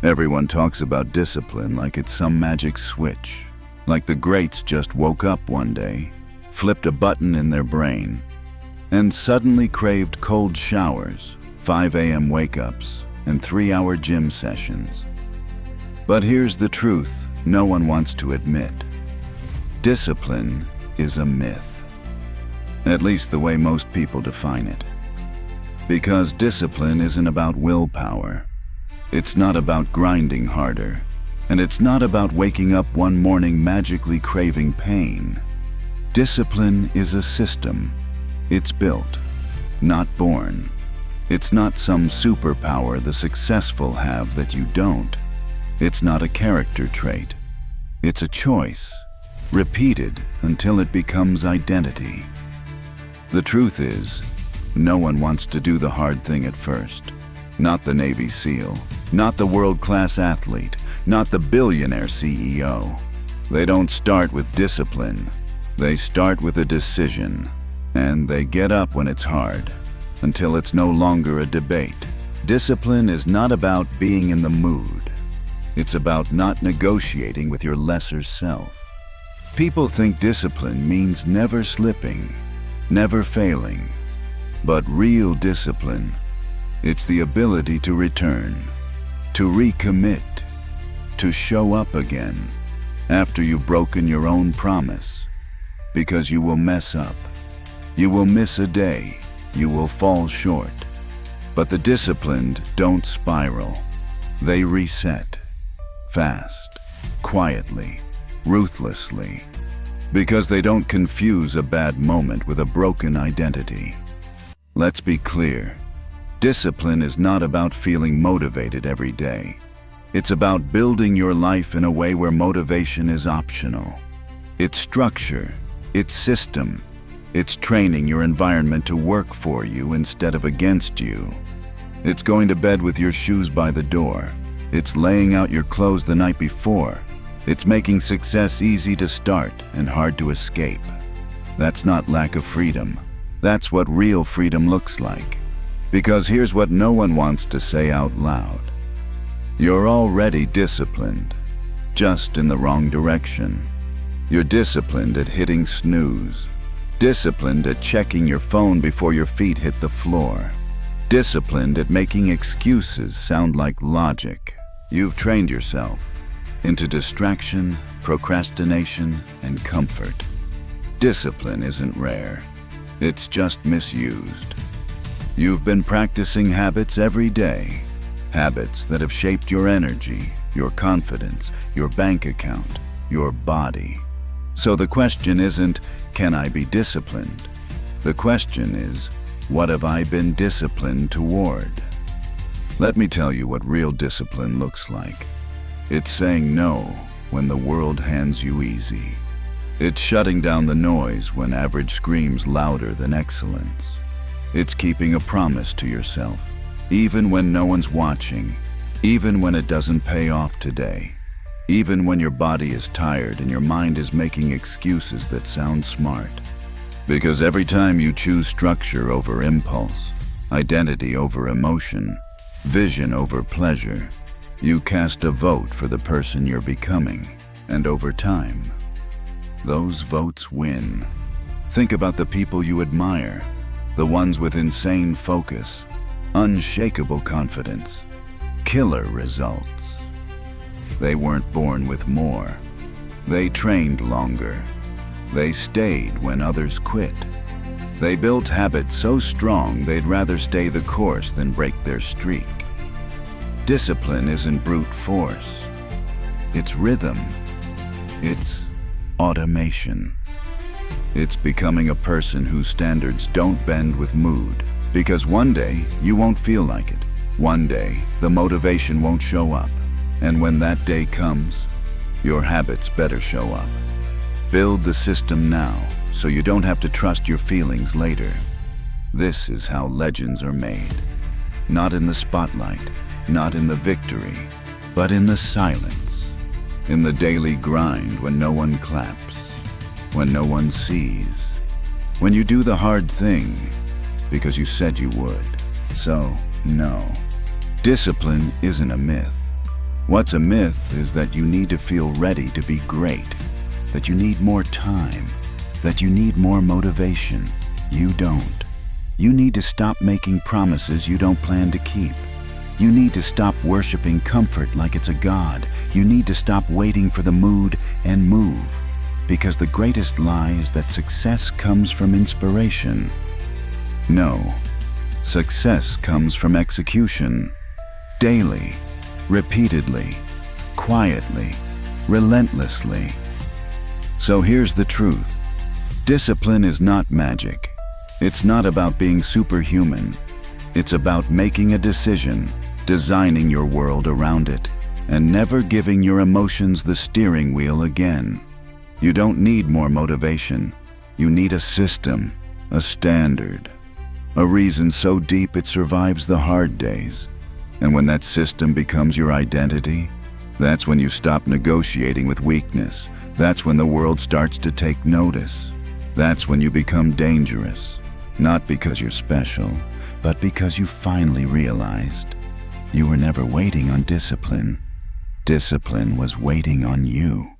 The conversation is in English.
Everyone talks about discipline like it's some magic switch, like the greats just woke up one day, flipped a button in their brain, and suddenly craved cold showers, 5 a.m. wake-ups, and 3-hour gym sessions. But here's the truth no one wants to admit. Discipline is a myth. At least the way most people define it. Because discipline isn't about willpower. It's not about grinding harder. And it's not about waking up one morning magically craving pain. Discipline is a system. It's built, not born. It's not some superpower the successful have that you don't. It's not a character trait. It's a choice, repeated until it becomes identity. The truth is, no one wants to do the hard thing at first. Not the Navy SEAL, not the world-class athlete, not the billionaire CEO. They don't start with discipline. They start with a decision. And they get up when it's hard, until it's no longer a debate. Discipline is not about being in the mood. It's about not negotiating with your lesser self. People think discipline means never slipping, never failing. But real discipline, it's the ability to return, to recommit, to show up again after you've broken your own promise. Because you will mess up. You will miss a day. You will fall short. But the disciplined don't spiral. They reset. Fast, quietly, ruthlessly. Because they don't confuse a bad moment with a broken identity. Let's be clear. Discipline is not about feeling motivated every day. It's about building your life in a way where motivation is optional. It's structure. It's system. It's training your environment to work for you instead of against you. It's going to bed with your shoes by the door. It's laying out your clothes the night before. It's making success easy to start and hard to escape. That's not lack of freedom. That's what real freedom looks like. Because here's what no one wants to say out loud. You're already disciplined, just in the wrong direction. You're disciplined at hitting snooze. Disciplined at checking your phone before your feet hit the floor. Disciplined at making excuses sound like logic. You've trained yourself into distraction, procrastination, and comfort. Discipline isn't rare. It's just misused. You've been practicing habits every day. Habits that have shaped your energy, your confidence, your bank account, your body. So the question isn't, can I be disciplined? The question is, what have I been disciplined toward? Let me tell you what real discipline looks like. It's saying no when the world hands you easy. It's shutting down the noise when average screams louder than excellence. It's keeping a promise to yourself, even when no one's watching, even when it doesn't pay off today. Even when your body is tired and your mind is making excuses that sound smart. Because every time you choose structure over impulse, identity over emotion, vision over pleasure, you cast a vote for the person you're becoming. And over time, those votes win. Think about the people you admire, the ones with insane focus, unshakable confidence, killer results. They weren't born with more. They trained longer. They stayed when others quit. They built habits so strong they'd rather stay the course than break their streak. Discipline isn't brute force. It's rhythm. It's automation. It's becoming a person whose standards don't bend with mood. Because one day, you won't feel like it. One day, the motivation won't show up. And when that day comes, your habits better show up. Build the system now, so you don't have to trust your feelings later. This is how legends are made. Not in the spotlight, not in the victory, but in the silence. In the daily grind when no one claps, when no one sees. When you do the hard thing, because you said you would. So, no. Discipline isn't a myth. What's a myth is that you need to feel ready to be great, that you need more time, that you need more motivation. You don't. You need to stop making promises you don't plan to keep. You need to stop worshiping comfort like it's a god. You need to stop waiting for the mood and move, because the greatest lie is that success comes from inspiration. No, success comes from execution. Daily, repeatedly, quietly, relentlessly. So here's the truth. Discipline is not magic. It's not about being superhuman. It's about making a decision, designing your world around it, and never giving your emotions the steering wheel again. You don't need more motivation. You need a system, a standard, a reason so deep it survives the hard days. And when that system becomes your identity, that's when you stop negotiating with weakness. That's when the world starts to take notice. That's when you become dangerous. Not because you're special, but because you finally realized you were never waiting on discipline. Discipline was waiting on you.